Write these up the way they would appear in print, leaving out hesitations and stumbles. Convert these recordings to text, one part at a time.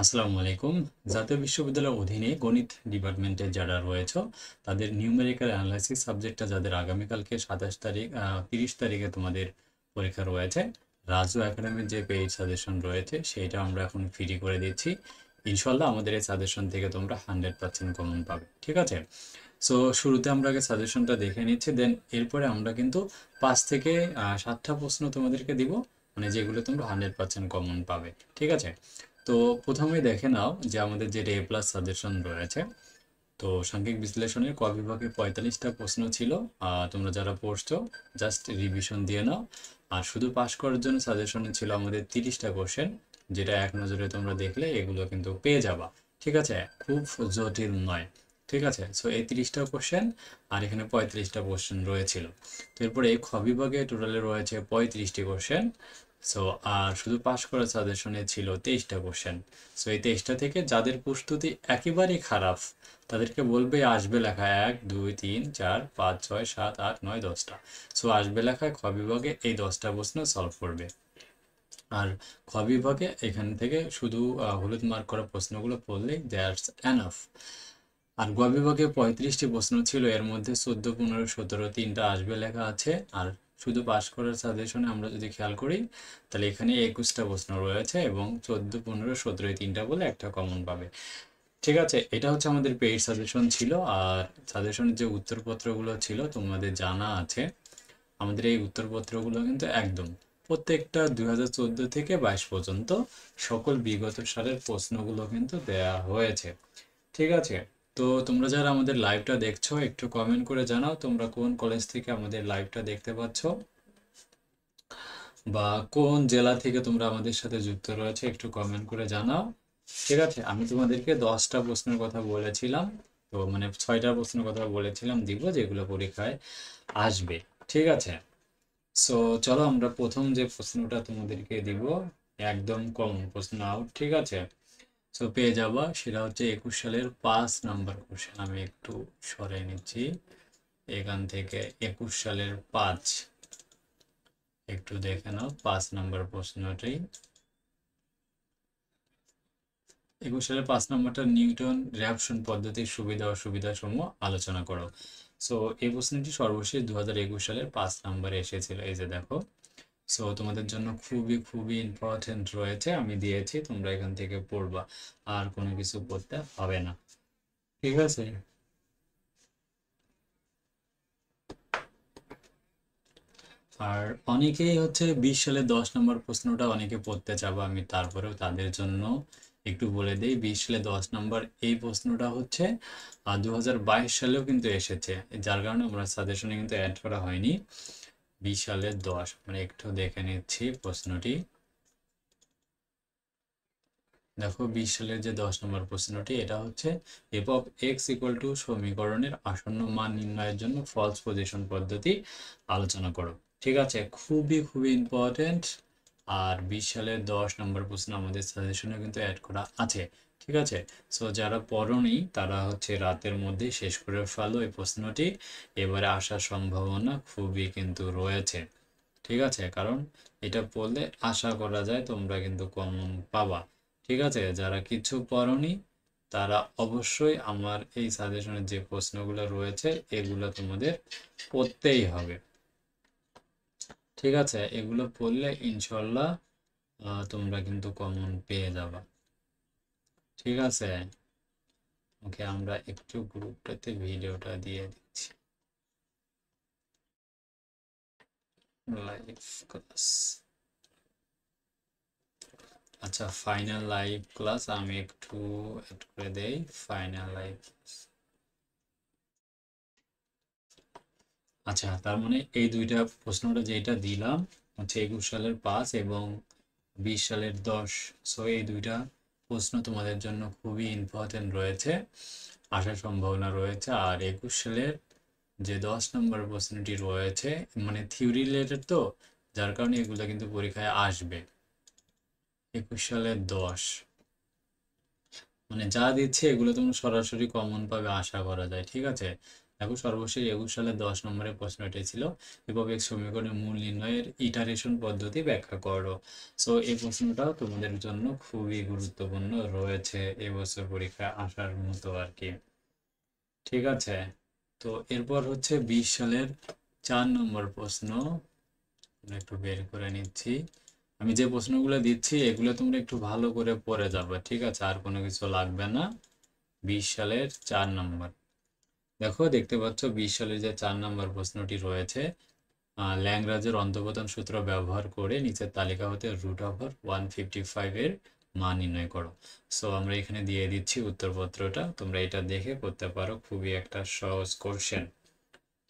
আসসালামু আলাইকুম। জাতীয় বিশ্ববিদ্যালয়ের অধীনে গণিত ডিপার্টমেন্টে যারা রয়েছে তাদের নিউমেরিক্যাল অ্যানালাইসিস সাবজেক্টটা যাদের আগামীকালকে 27 তারিখ 30 তারিখে তোমাদের পরীক্ষা রয়েছে, রাজু একাডেমির যে পেইড সাজেশন রয়েছে সেইটা আমরা এখন ফ্রি করে দিচ্ছি। ইনশাল্লাহ আমাদের এই সাজেশন থেকে তোমরা 100% কমন পাবে, ঠিক আছে? সো শুরুতে আমরা আগে সাজেশনটা দেখে নিচ্ছি, দেন এরপরে আমরা কিন্তু 5 থেকে 7টা প্রশ্ন তোমাদেরকে দিব, মানে যেগুলো তোমরা 100% কমন পাবে, ঠিক আছে? তো প্রথমে দেখে নাও যে আমাদের যে এ প্লাস সাজেশন রয়েছে। তো সাংখ্যিক বিশ্লেষণের ক বিভাগে 45টা প্রশ্ন ছিল। তোমরা যারা পড়ছো জাস্ট রিভিশন দিয়ে নাও। আর শুধু পাস করার জন্য সাজেশনে ছিল আমাদের 30টা কোশ্চেন, যেটা এক নজরে তোমরা দেখলে এগুলো কিন্তু পেয়ে যাবা, ঠিক আছে? খুব জটিল নয়, ঠিক আছে? সো এই 30টা কোশ্চেন আর এখানে 35টা কোশ্চেন রয়েছিল। তো এরপরে এই খ বিভাগে টোটালে রয়েছে 35টি কোশ্চেন। সো আর শুধু পাস করার সাজেশনে ছিল 23টা কোশ্চেন। সো এই 23টা থেকে যাদের প্রস্তুতি একেবারেই খারাপ তাদেরকে বলবে আসবে লেখা 1 2 3 4 5 6 7 8 9 10টা। সো আসবে লেখায় খ বিভাগে এই 10টা প্রশ্ন সলভ করবে। আর খ বিভাগে এখান থেকে শুধু হলুদ মার্ক করা প্রশ্নগুলো পড়লেই দ্যাটস এনাফ। আর গ বিভাগে 35টি প্রশ্ন ছিল, এর মধ্যে 14 15 17 তিনটা আসবে লেখা আছে। আর শুধু পাস করার সাজেশনে আমরা যদি খেয়াল করি তাহলে এখানে 21টা প্রশ্ন রয়েছে এবং 14 15 17 এই তিনটা বলে একটা কমন পাবে, ঠিক আছে? এটা হচ্ছে আমাদের পেইড সাজেশন ছিল। আর সাজেশনের যে উত্তরপত্রগুলো ছিল তোমাদের জানা আছে, আমাদের এই উত্তরপত্রগুলো কিন্তু একদম প্রত্যেকটা 2014 থেকে 22 পর্যন্ত সকল বিগত সালের প্রশ্নগুলো কিন্তু দেয়া হয়েছে, ঠিক আছে? তো তোমরা যারা আমাদের লাইভটা দেখছো একটু কমেন্ট করে জানাও তোমরা কোন কলেজ থেকে আমাদের লাইভটা দেখতে পাচ্ছ, বা কোন জেলা থেকে তোমরা আমাদের সাথে যুক্ত রয়েছে একটু কমেন্ট করে জানাও, ঠিক আছে? আমি তোমাদেরকে 10টা প্রশ্নের কথা বলেছিলাম, তো মানে 6টা প্রশ্নের কথা বলেছিলাম দিব যেগুলো পরীক্ষায় আসবে, ঠিক আছে? সো চলো আমরা প্রথম যে প্রশ্নটা তোমাদেরকে দিব একদম কমন প্রশ্ন আউট, ঠিক আছে? সো পেয়ে যাবা, সেটা হচ্ছে 21 সালের 5 নাম্বার কোশ্চেন। আমি একটু সরাই নিচ্ছি এখান থেকে। 21 সালের 5 একটু দেখে নাও, 5 নাম্বার প্রশ্নটি। 21 সালের 5 নাম্বারটা নিউটন রিঅ্যাকশন পদ্ধতির সুবিধা অসুবিধা সমূহ আলোচনা করো। সো এই প্রশ্নটি সর্বশেষ 2021 সালের 5 নাম্বারে এসেছিল, এই যে দেখো। সো তোমাদের জন্য খুবই খুবই ইম্পর্টেন্ট রয়েছে, আমি দিয়েছি, তোমরা এখান থেকে পড়বা, আর কোনো কিছু পড়তে হবে না, ঠিক আছে? আর অনেকেই হচ্ছে 20 সালে 10 নম্বর প্রশ্নটা অনেকে পড়তে চাবো, আমি তারপরেও তাদের জন্য একটু বলে দিই। 20 সালে 10 নম্বর এই প্রশ্নটা হচ্ছে 2022 সালেও কিন্তু এসেছে, যার কারণে আমরা সাজেশনে কিন্তু অ্যাড করা হয়নি। 20 সালে 10 মানে একটু দেখে নিচ্ছি প্রশ্নটি। দেখো 20 সালের যে 10 নম্বর প্রশ্নটি, এটা হচ্ছে F of x equal to সমীকরণের আসন্ন মান নির্ণয়ের জন্য ফলস পজিশন পদ্ধতি আলোচনা করো, ঠিক আছে? খুবই খুবই ইম্পর্টেন্ট। আর 20 সালের 10 নম্বর প্রশ্ন আমাদের সাজেশনে কিন্তু অ্যাড করা আছে, ঠিক আছে? সো যারা পড়োনি তারা হচ্ছে রাতের মধ্যে শেষ করে ফেলো এই প্রশ্নটি, এবারে আসার সম্ভাবনা খুবই কিন্তু রয়েছে, ঠিক আছে? কারণ এটা পড়লে আশা করা যায় তোমরা কিন্তু কমন পাবা, ঠিক আছে? যারা কিছু পড়োনি তারা অবশ্যই আমার এই সাজেশনের যে প্রশ্নগুলো রয়েছে এগুলো তোমাদের পড়তেই হবে, ঠিক আছে? এগুলো পড়লে ইনশাল্লাহ তোমরা কিন্তু কমন পেয়ে যাবা, ঠিক আছে? ওকে, আমরা একটু গ্রুপটাতে ভিডিওটা দিয়ে দিচ্ছি, লাইভ ক্লাস। আচ্ছা, ফাইনাল লাইভ ক্লাস আমি একটু এড করে দেই, ফাইনাল লাইভ। আচ্ছা, তার মানে এই দুইটা প্রশ্নটা যেটা দিলাম হচ্ছে 21 সালের 5 এবং 20 সালের 10। সো এই দুইটা প্রশ্ন তোমাদের জন্য খুবই ইম্পর্টেন্ট রয়েছে, আসার সম্ভাবনা রয়েছে। আর 21 সালের যে 10 নম্বর প্রশ্নটি রয়েছে মানে থিওরি রিলেটেড, তো যার কারণে এগুলো কিন্তু পরীক্ষায় আসবে। 21 সালের 10 মানে যা দিচ্ছে এগুলো তোমরা সরাসরি কমন পাবে আশা করা যায়, ঠিক আছে? দেখো সর্বশেষ 21 সালে 10 নম্বরের প্রশ্ন এটাই ছিল, এভাবে এক সমীকরণের মূল নির্ণয়ের ইটারেশন পদ্ধতি ব্যাখ্যা করো। সো এই প্রশ্নটাও তোমাদের জন্য খুবই গুরুত্বপূর্ণ রয়েছে এবছর পরীক্ষায় আসার মতো আর কি। ঠিক আছে, তো এরপর হচ্ছে 20 সালের 4 নম্বর প্রশ্ন আমরা একটু বের করে নিচ্ছি। আমি যে প্রশ্নগুলো দিচ্ছি এগুলো তোমরা একটু ভালো করে পড়ে যাবে, ঠিক আছে, আর কোনো কিছু লাগবে না। 20 সালের 4 নম্বর, দেখো দেখতে পাচ্ছ 20 সালের যে 4 নম্বর প্রশ্নটি রয়েছে, ল্যাগ্রাঞ্জের অন্তঃপতন সূত্র ব্যবহার করে নিচের তালিকা হতে √155 এর মান নির্ণয় করো। সো আমরা এখানে দিয়ে দিচ্ছি উত্তরপত্রটা, তোমরা এটা দেখে করতে পারো, খুবই একটা সহজ কোশ্চেন।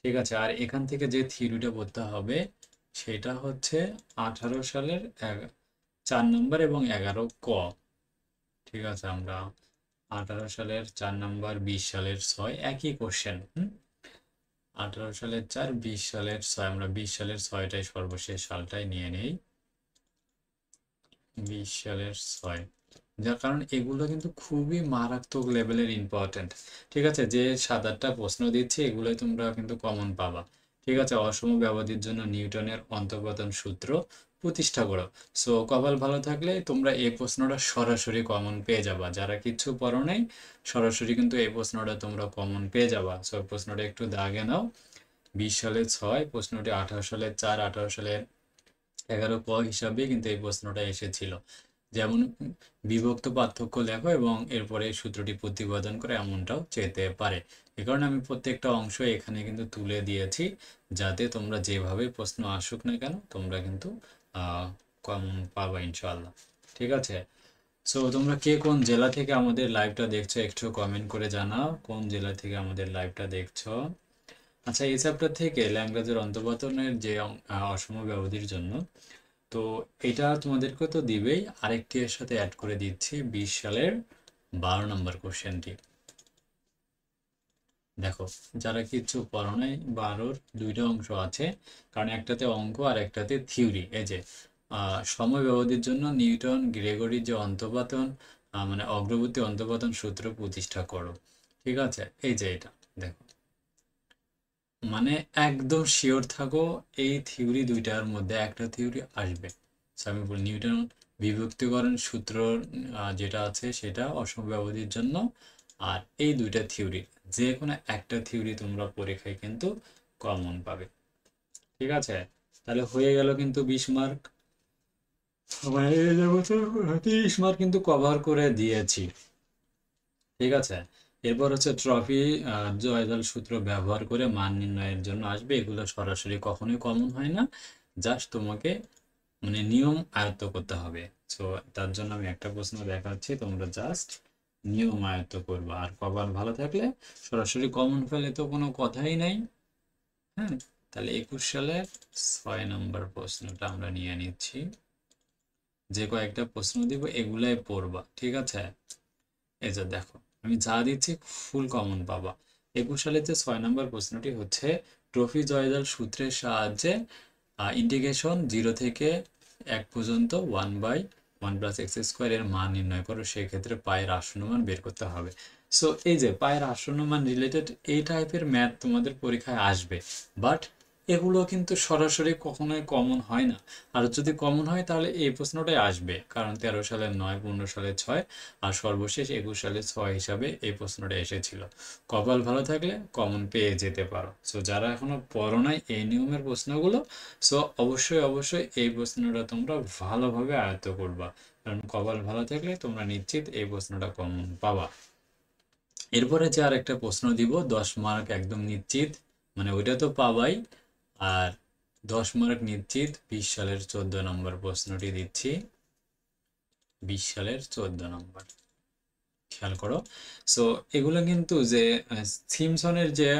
ঠিক আছে, আর এখান থেকে যে থিওরিটা পড়তে হবে সেটা হচ্ছে 18 সালের 4 নম্বর এবং 11 ক। ঠিক আছে, আমরা 18 সালের 4 নম্বর, 20 সালের 6, একই কোশ্চেন। 18 সালের 4, 20 সালের 6, আমরা 20 সালের 6টাই সর্বশেষ সালটাই নিয়ে নেই। 20 সালের 6, যার কারণ এগুলো কিন্তু খুবই মারাত্মক লেভেলের ইম্পর্টেন্ট। ঠিক আছে, যে 7-8টা প্রশ্ন দিচ্ছি এগুলোই তোমরা কিন্তু কমন পাবা। ঠিক আছে, অসম ব্যবধির জন্য নিউটনের অন্তঃপতন সূত্র প্রতিষ্ঠা করো। সো কপাল ভালো থাকলে তোমরা এই প্রশ্নটা সরাসরি কমন পেয়ে যাবা, যারা কিচ্ছু পড়ো নাই সরাসরি কিন্তু এই প্রশ্নটা তোমরা কমন পেয়ে যাবা। সো প্রশ্নটা একটু দাগে নাও। 20 সালের 6, প্রশ্নটি 18 সালের 4, 18 সালের 11 ক হিসাবে কিন্তু এই প্রশ্নটা এসেছিল। যেমন বিভক্ত পার্থক্য লেখো এবং এরপরে সূত্রটি প্রতিপাদন করে, এমনটাও চেতে পারে। এ কারণে আমি প্রত্যেকটা অংশ এখানে কিন্তু তুলে দিয়েছি, যাতে তোমরা যেভাবে প্রশ্ন আসুক না কেন তোমরা কিন্তু কমন পাবা ইনশাআল্লাহ। ঠিক আছে, সো তোমরা কে কোন জেলা থেকে আমাদের লাইভটা দেখছো একটু কমেন্ট করে জানাও, কোন জেলা থেকে আমাদের লাইভটা দেখছো। আচ্ছা, এই চ্যাপ্টার থেকে ল্যাঙ্গুয়েজের অন্তঃপতনের যে অসম ব্যবধির জন্য, তো এটা তোমাদেরকে তো দিবেই, আরেকটি এর সাথে অ্যাড করে দিচ্ছি 20 সালের 12 নম্বর কোশ্চেনটি। দেখো যারা কিছু পড়ো নাই, 12-র 2টা অংশ আছে, কারণ একটাতে অঙ্ক আর একটাতে থিওরি। এই যে সময় ব্যবধির জন্য নিউটন গ্রেগরির যে অন্তঃপতন মানে অগ্রবর্তী অন্তঃপতন সূত্র প্রতিষ্ঠা করো। ঠিক আছে, এই যে এটা দেখো, মানে একদম শিওর থাকো এই থিওরি দুইটার মধ্যে একটা থিওরি আসবে। আমি বলি নিউটন বিভক্তিকরণ সূত্র যেটা আছে সেটা অসম ব্যবধির জন্য, আর এই দুইটা থিওরি যে কোনো একটা থিওরি তোমরা পরীক্ষায় কিন্তু কমন পাবে। ঠিক আছে, তাহলে হয়ে গেল কিন্তু 20 মার্ক। 30 মার্ক কিন্তু কভার করে দিয়েছি। ঠিক আছে, এরপর হচ্ছে ট্রফি জয়দল সূত্র ব্যবহার করে মান নির্ণয়ের জন্য আসবে। এগুলো সরাসরি কখনোই কমন হয় না, জাস্ট তোমাকে মানে নিয়ম আয়ত্ত করতে হবে। সো তার জন্য আমি একটা প্রশ্ন দেখাচ্ছি, তোমরা জাস্ট নিয়ম আয়ত্ত করবা, আর কপাল ভালো থাকলে সরাসরি কমন ফেলে তো কোনো কথাই নাই। হ্যাঁ, তাহলে 21 সালের 6 নম্বর প্রশ্নটা আমরা নিয়ে নিচ্ছি। যে কয়েকটা প্রশ্ন দিব এগুলাই পড়বা। ঠিক আছে, এই যে দেখো আমি যা দিচ্ছি ফুল কমন পাবা। 21 সালের যে 6 নম্বর প্রশ্নটি হচ্ছে, ট্রফি জয়দাল সূত্রের সাহায্যে ইন্টিগ্রেশন 0 থেকে 1 পর্যন্ত 1/1 + x² এর মান নির্ণয় করো, সেক্ষেত্রে পায়ের আসন্ন মান বের করতে হবে। সো এই যে পায়ের আসন্ন মান রিলেটেড এই টাইপের ম্যাথ তোমাদের পরীক্ষায় আসবে, বাট এগুলো কিন্তু সরাসরি কখনোই কমন হয় না। আর যদি কমন হয় তাহলে এই প্রশ্নটাই আসবে, কারণ 13 সালের 9, 15 সালের 6 আর সর্বশেষ 21 সালের 6 হিসাবে এই প্রশ্নটা এসেছিল। কপাল ভালো থাকলে কমন পেয়ে যেতে পারো। সো যারা এখনো পড়ো নাই এই নিয়মের প্রশ্নগুলো, সো অবশ্যই অবশ্যই এই প্রশ্নটা তোমরা ভালোভাবে আয়ত্ত করবা, কারণ কপাল ভালো থাকলে তোমরা নিশ্চিত এই প্রশ্নটা কমন পাবা। এরপরে যে আর একটা প্রশ্ন দিব 10 মার্ক একদম নিশ্চিত, মানে ওইটা তো পাবাই, আর 10 মার্ক নিশ্চিত 20 সালের 14 নম্বর প্রশ্নটি দিচ্ছি। 20 সালের 14 নম্বর খেয়াল করো। সো এগুলো কিন্তু যে সিমসনের যে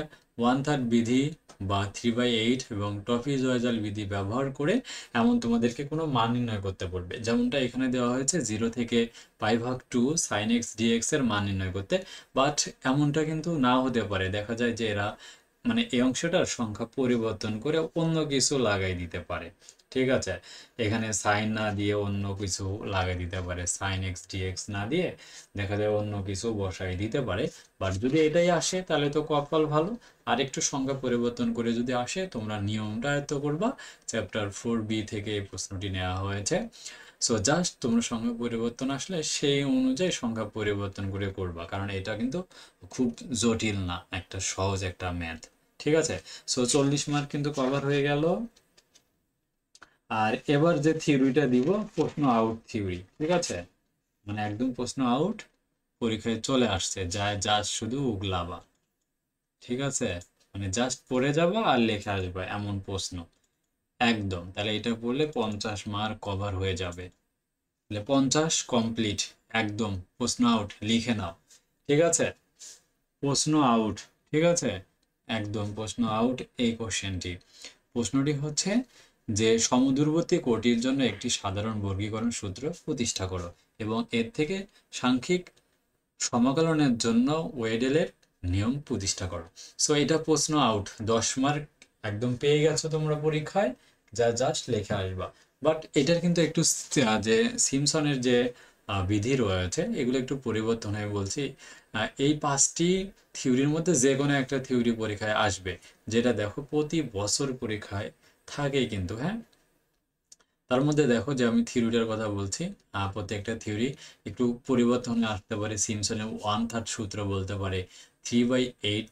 1/3 বিধি বা 3/8 এবং টফি জয়জাল বিধি ব্যবহার করে এমন তোমাদেরকে কোনো মান নির্ণয় করতে পারবে, যেমনটা এখানে দেওয়া হয়েছে 0 থেকে π/2 sin x dx এর মান নির্ণয় করতে। বাট এমনটা কিন্তু নাও হতে পারে, দেখা যায় যে এরা মানে এই অংশটার সংখ্যা পরিবর্তন করে অন্য কিছু লাগাই দিতে পারে। ঠিক আছে, এখানে সাইন না দিয়ে অন্য কিছু লাগিয়ে দিতে পারে, সাইন এক্স ডিএক্স না দিয়ে দেখা যায় অন্য কিছু বসাই দিতে পারে। বাট যদি এটাই আসে তাহলে তো কপাল ভালো। আর একটু সংখ্যা পরিবর্তন করে যদি আসে তোমরা নিয়মটা আয়ত্ত করবা। চ্যাপ্টার 4B থেকে এই প্রশ্নটি নেওয়া হয়েছে। সো জাস্ট তোমরা সংখ্যা পরিবর্তন আসলে সেই অনুযায়ী সংখ্যা পরিবর্তন করে করবা, কারণ এটা কিন্তু খুব জটিল না, একটা সহজ একটা ম্যাথ। ঠিক আছে, সো 40 মার্ক কিন্তু কভার হয়ে গেল। আর এবার যে থিওরিটা দিব, প্রশ্ন আউট থিওরি। ঠিক আছে, মানে একদম প্রশ্ন আউট, পরীক্ষায় চলে আসছে, যায় জাস্ট শুধু উগলাবা। ঠিক আছে, মানে জাস্ট পড়ে যাবা আর লেখে আসবা এমন প্রশ্ন একদম। তাহলে এটা পড়লে 50 মার্ক কভার হয়ে যাবে। তাহলে 50 কমপ্লিট, একদম প্রশ্ন আউট লিখে নাও। ঠিক আছে, প্রশ্ন আউট। ঠিক আছে, একদম প্রশ্ন আউট এই কোশ্চেনটি। প্রশ্নটি হচ্ছে যে সমদূরবর্তী কোটির জন্য একটি সাধারণ বর্গীকরণ সূত্র প্রতিষ্ঠা করো এবং এর থেকে সাংখ্যিক সমাকলনের জন্য ওয়েডেলের নিয়ম প্রতিষ্ঠা করো। সো এটা প্রশ্ন আউট, 10 মার্ক একদম পেয়ে গেছো তোমরা পরীক্ষায়, যা জাস্ট লেখে আসবা। বাট এটার কিন্তু একটু যে সিমসনের যে বিধি রয়েছে এগুলো একটু পরিবর্তন হয়ে বলছি। এই 5টি থিওরির মধ্যে যে কোনো একটা থিওরি পরীক্ষায় আসবে, যেটা দেখো প্রতি বছর পরীক্ষায় থাকেই কিন্তু। হ্যাঁ, তার মধ্যে দেখো যে আমি থিওরিটার কথা বলছি, প্রত্যেকটা থিওরি একটু পরিবর্তনে আসতে পারে। সিমসনের 1/3 সূত্র বলতে পারে, 3/8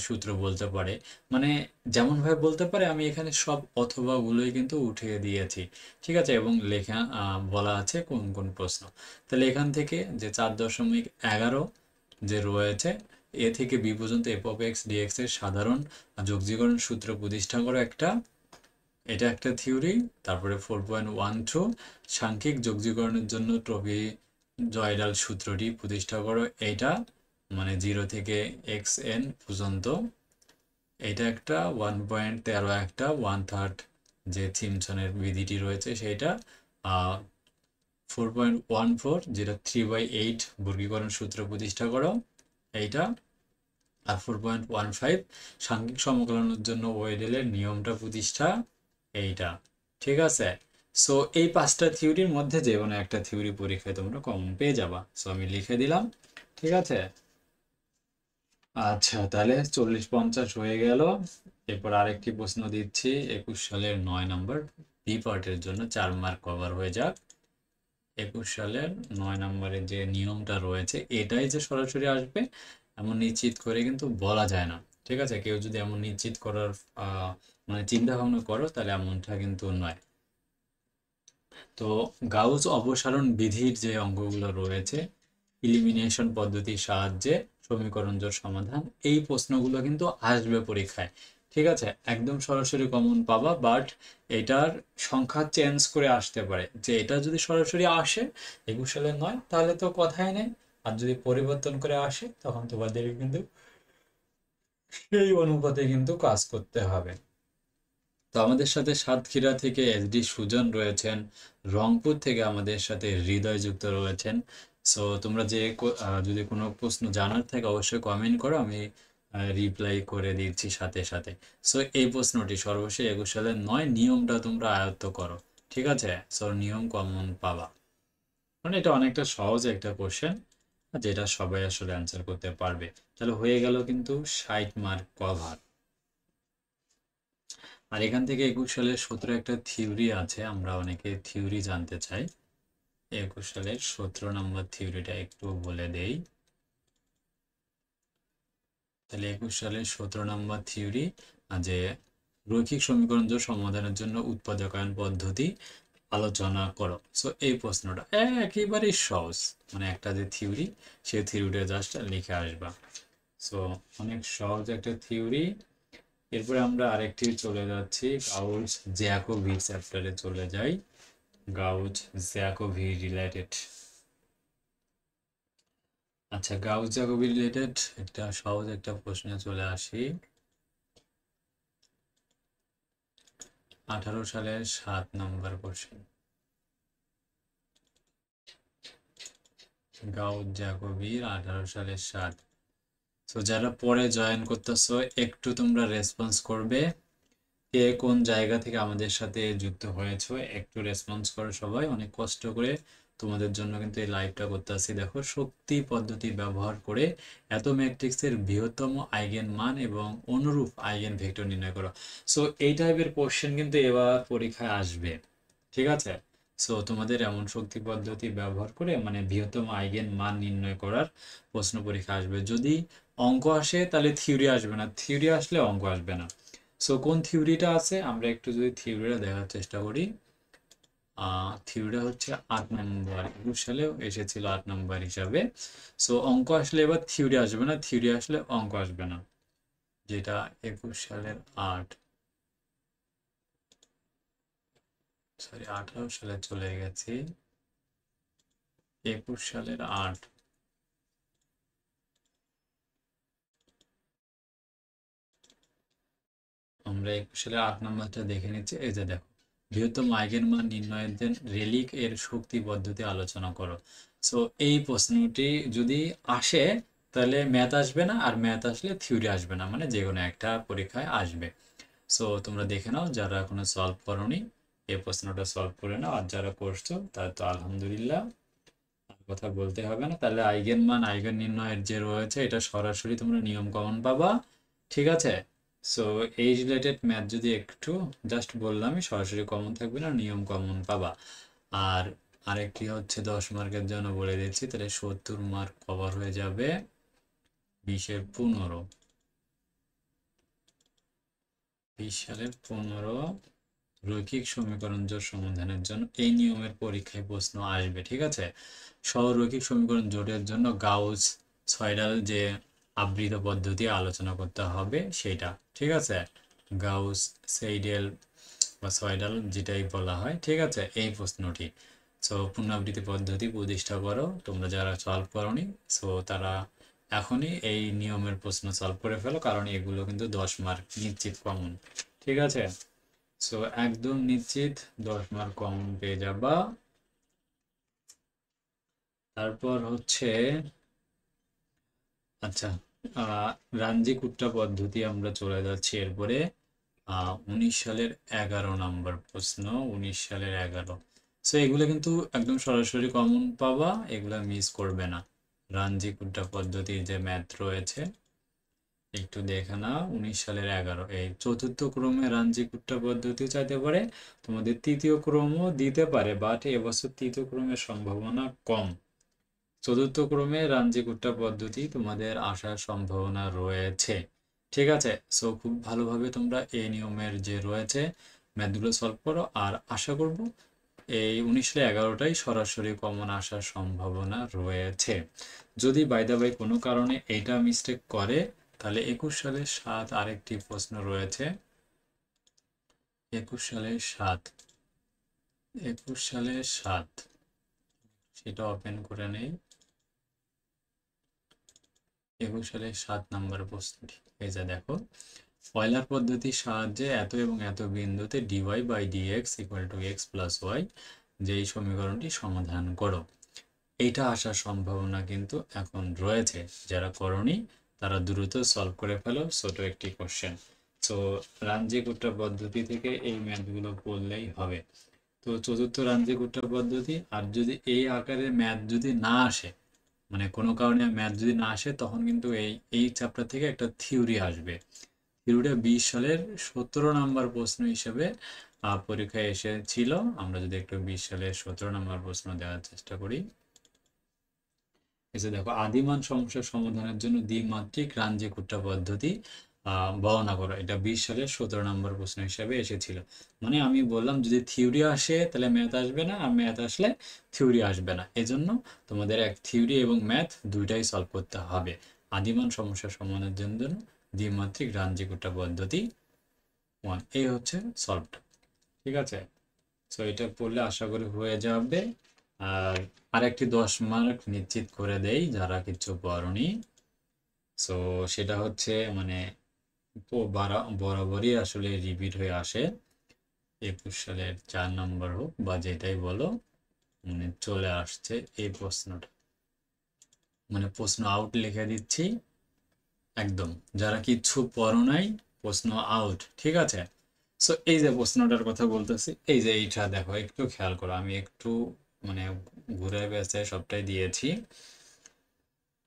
সূত্র বলতে পারে, মানে যেমনভাবে বলতে পারে। আমি এখানে সব অথবাগুলোই কিন্তু উঠিয়ে দিয়েছি। ঠিক আছে, এবং লেখা বলা আছে কোন কোন প্রশ্ন। তাহলে এখান থেকে যে 4.11 যে রয়েছে, এ থেকে বি পর্যন্ত এফ অফ এক্স ডিএক্স এর সাধারণ যোগজীকরণ সূত্র প্রতিষ্ঠা করো একটা, এটা একটা থিওরি। তারপরে 4.12 সাংখ্যিক যোগজীকরণের জন্য ট্রপিজয়েডাল সূত্রটি প্রতিষ্ঠা করো, এইটা মানে 0 থেকে xn পর্যন্ত। এটা একটা 1.13 একটা 1/3 যে সিমসনের বিধিটি রয়েছে সেইটা। 4.14 যেটা 3/8 বর্গীকরণ সূত্র প্রতিষ্ঠা করো, এইটা। আর 4.15 সাংখ্যিক সমকলনের জন্য ওয়েডেলের নিয়মটা প্রতিষ্ঠা, এইটা। ঠিক আছে, সো এই 5টা থিওরির মধ্যে যে কোনো একটা থিওরি পরীক্ষায় তোমরা কমন পেয়ে যাবা। সো আমি লিখে দিলাম। ঠিক আছে, আচ্ছা তাহলে 40-50 হয়ে গেল। এরপর আরেকটি প্রশ্ন দিচ্ছি, 21 সালের 9 নম্বর বি পার্টের জন্য 4 মার্ক কভার হয়ে যাক। 21 সালের 9 নম্বরের যে নিয়মটা রয়েছে এটাই যে সরাসরি আসবে এমন নিশ্চিত করে কিন্তু বলা যায় না। ঠিক আছে, কেউ যদি এমন নিশ্চিত করার মানে চিন্তা ভাবনা করো তাহলে এমনটা কিন্তু নয়। তো গাউস অপসারণ বিধির যে অঙ্কগুলো রয়েছে, ইলিমিনেশন পদ্ধতির সাহায্যে সমীকরণ জোড় সমাধান, এই প্রশ্নগুলো কিন্তু আসবে পরীক্ষায়। ঠিক আছে, একদম সরাসরি কমন পাবা, বাট এটার সংখ্যা চেঞ্জ করে আসতে পারে। যে এটা যদি সরাসরি আসে 21 সালে নয় তাহলে তো কথাই নেই, আর যদি পরিবর্তন করে আসে তখন তোমাদের কিন্তু সেই অনুপাতে কিন্তু কাজ করতে হবে। তো আমাদের সাথে সাতক্ষীরা থেকে এসডি সুজন রয়েছেন, রংপুর থেকে আমাদের সাথে হৃদয় যুক্ত রয়েছেন। সো তোমরা যে যদি কোনো প্রশ্ন জানার থাকে অবশ্যই কমেন্ট করো, আমি রিপ্লাই করে দিচ্ছি সাথে সাথে। সো এই প্রশ্নটি সর্বশেষ 21 সালের 9 নিয়মটা তোমরা আয়ত্ত করো। ঠিক আছে, সো নিয়ম কমন পাবা, মানে এটা অনেকটা সহজ একটা কোশ্চেন যেটা সবাই আসলে অ্যান্সার করতে পারবে। তাহলে হয়ে গেল কিন্তু 60 মার্ক কভার। আর এখান থেকে 21 সালের 17 একটা থিওরি আছে, আমরা অনেকে থিওরি জানতে চাই। 21 সালের 17 নম্বর থিওরিটা একটু বলে দেই। তাহলে 21 সালের 17 নম্বর থিওরি যে রৈখিক সমীকরণ জোড় সমাধানের জন্য উৎপাদকায়ন পদ্ধতি আলোচনা করো। সো এই প্রশ্নটা একেবারেই সহজ, মানে একটা যে থিওরি সেই থিওরিটা জাস্ট লিখে আসবা। সো অনেক সহজ একটা থিওরি। এরপরে আমরা আরেকটি চলে যাচ্ছি, গাউস জ্যাকোবি চ্যাপ্টারে চলে যাই। Gauss Jacobi related. আচ্ছা, গাউস জ্যাকোবি রিলেটেড একটা সহজ একটা প্রশ্নে চলে আসি। 18 সালের 7 নম্বর কোশ্চেন, গাউস জ্যাকোবির 18 সালের 7। তো যারা পরে জয়েন করতেছো একটু তোমরা রেসপন্স করবে। কে কোন জায়গা থেকে আমাদের সাথে যুক্ত হয়েছো একটু রেসপন্স করো সবাই, অনেক কষ্ট করে তোমাদের জন্য কিন্তু এই লাইভটা করতে আসি। দেখো, শক্তি পদ্ধতি ব্যবহার করে এত ম্যাট্রিক্সের বৃহত্তম আইগেন মান এবং অনুরূপ আইগেন ভেক্টর নির্ণয় করো। সো এই টাইপের কোশ্চেন কিন্তু এবার পরীক্ষায় আসবে, ঠিক আছে? সো তোমাদের এমন শক্তি পদ্ধতি ব্যবহার করে মানে বৃহত্তম আইগেন মান নির্ণয় করার প্রশ্ন পরীক্ষা আসবে। যদি অঙ্ক আসে তাহলে থিওরি আসবে না, থিওরি আসলে অঙ্ক আসবে না। সো কোন থিওরিটা আছে আমরা একটু যদি থিওরিটা দেখার চেষ্টা করি। থিওরিটা হচ্ছে 8 নম্বর, 21 সালেও এসেছিল 8 নম্বর হিসাবে। সো অঙ্ক আসলে এবার থিওরি আসবে না, থিওরি আসলে অঙ্ক আসবে না। যেটা 21 সালের 8, সরি 18 সালে চলে গেছি, 21 সালের 8। আমরা 21 সালের 8 নম্বরটা দেখে নিচ্ছি। এই যে দেখো, বৃহত্তম আইগেন মান নির্ণয়ের জন্য রেলিক এর শক্তি পদ্ধতি আলোচনা করো। সো এই প্রশ্নটি যদি আসে তাহলে ম্যাথ আসবে না, আর ম্যাথ আসলে থিওরি আসবে না, মানে যে কোনো একটা পরীক্ষায় আসবে। সো তোমরা দেখে নাও, যারা এখনো সলভ করোনি এই প্রশ্নটা সলভ করে নাও, আর যারা করছো তার তো আলহামদুলিল্লাহ, কথা বলতে হবে না। তাহলে আইগেন মান আইগেন নির্ণয়ের যে রয়েছে এটা সরাসরি তোমরা নিয়ম কমন পাবা, ঠিক আছে? সো এই রিলেটেড ম্যাথ যদি একটু জাস্ট বললামই, সরাসরি কমন থাকবে না, নিয়ম কমন পাবা। আর আরেকটি হচ্ছে 10 মার্কের জন্য বলে দিচ্ছি, তাহলে 70 মার্ক কভার হয়ে যাবে 20-এর 15, 20 সালের 15 রৈখিক সমীকরণ জোট সমাধানের জন্য এই নিয়মের পরীক্ষায় প্রশ্ন আসবে, ঠিক আছে? সরৈখিক সমীকরণ জোটের জন্য গাউস সয়ডাল যে আবৃত পদ্ধতি আলোচনা করতে হবে সেটা, ঠিক আছে? গাউস সেইডেল বা সয়ডাল যেটাই বলা হয়, ঠিক আছে? এই প্রশ্নটি। সো পুনরাবৃত্তি পদ্ধতি প্রতিষ্ঠা করো, তোমরা যারা সলভ করোনি সো তারা এখনই এই নিয়মের প্রশ্ন সলভ করে ফেলো, কারণ এগুলো কিন্তু 10 মার্ক নিশ্চিত কমন, ঠিক আছে? সো একদম নিশ্চিত 10 মার্ক কমন পেয়ে যাবা। তারপর হচ্ছে আচ্ছা, রাঞ্জি কুট্টা পদ্ধতি আমরা চলে যাচ্ছি এরপরে। 19 সালের 11 নম্বর প্রশ্ন, 19 সালের 11। সো এগুলো কিন্তু একদম সরাসরি কমন পাবা, এগুলো মিস করবে না। রাঞ্জি কুট্টা পদ্ধতির যে ম্যাথ রয়েছে একটু দেখে না, 19 সালের 11। এই চতুর্থ ক্রমে রাঞ্জি কুট্টা পদ্ধতি চাইতে পারে, তোমাদের তৃতীয় ক্রমও দিতে পারে, বাট এবছর তৃতীয় ক্রমের সম্ভাবনা কম। চতুর্থ ক্রমে রাঞ্জি কুট্টা পদ্ধতি তোমাদের আসার সম্ভাবনা রয়েছে, ঠিক আছে? সো খুব ভালোভাবে তোমরা এই নিয়মের যে রয়েছে ম্যাথগুলো সলভ করো, আর আশা করব এই 19-11টাই সরাসরি কমন আসার সম্ভাবনা রয়েছে। যদি বাই দা বাই কোনো কারণে এইটা মিস্টেক করে তাহলে 21 সালের 7 আরেকটি প্রশ্ন রয়েছে। 21 সালের 7, 21 সালের 7 সেটা ওপেন করে নেই। 21 সালের 7 নম্বর প্রশ্নটি, এই যে দেখো, অয়লার পদ্ধতির সাহায্যে এত এবং এত বিন্দুতে d y by d x equal to x plus y যেই সমীকরণটি সমাধান করো। এইটা আসার সম্ভাবনা কিন্তু এখন রয়েছে, যারা করনি তারা দ্রুত সলভ করে ফেলো, ছোট একটি কোশ্চেন। সো রাঞ্জি কুট্টা পদ্ধতি থেকে এই ম্যাথগুলো পড়লেই হবে। তো চতুর্থ রাঞ্জি কুট্টা পদ্ধতি, আর যদি এই আকারে ম্যাথ যদি না আসে, মানে কোনো কারণে ম্যাথ যদি না আসে, তখন কিন্তু এই চ্যাপ্টার থেকে একটা থিওরি আসবে। থিওরিটা 20 সালের 17 নম্বর প্রশ্ন হিসেবে পরীক্ষায় এসেছিল। আমরা যদি একটু 20 সালের 17 নম্বর প্রশ্ন দেওয়ার চেষ্টা করি। এসে দেখো, আদিমান সমস্যার সমাধানের জন্য দ্বিমাত্রিক রাঞ্জি কুট্টা পদ্ধতি বর্ণনা করো। এটা 20 সালের 17 নম্বর প্রশ্ন হিসেবে এসেছিল। মানে আমি বললাম যদি থিওরি আসে তাহলে ম্যাথ আসবে না, আর ম্যাথ আসলে থিওরি আসবে না, এজন্য তোমাদের এক থিওরি এবং ম্যাথ দুইটাই সলভ করতে হবে। আদিমান সমস্যার সমাধানের জন্য দ্বিমাত্রিক রাঞ্জি কুট্টা পদ্ধতি 1, এই হচ্ছে সলভটা, ঠিক আছে? সো এটা পড়লে আশা করি হয়ে যাবে। আর আরেকটি 10 মার্ক নিশ্চিত করে দেই যারা কিছু পড়নি। সো সেটা হচ্ছে মানে বরাবরই আসলে রিপিট হয়ে আসে, 21 সালের 4 নম্বর হোক বা যেটাই বলো, মানে চলে আসছে এই প্রশ্নটা, মানে প্রশ্ন আউট লিখে দিচ্ছি একদম, যারা কিচ্ছু পড়ো নাই প্রশ্ন আউট, ঠিক আছে? সো এই যে প্রশ্নটার কথা বলতেছি, এই যে এইটা দেখো, একটু খেয়াল করো, আমি একটু মানে ঘুরে বেঁচে সবটাই দিয়েছি।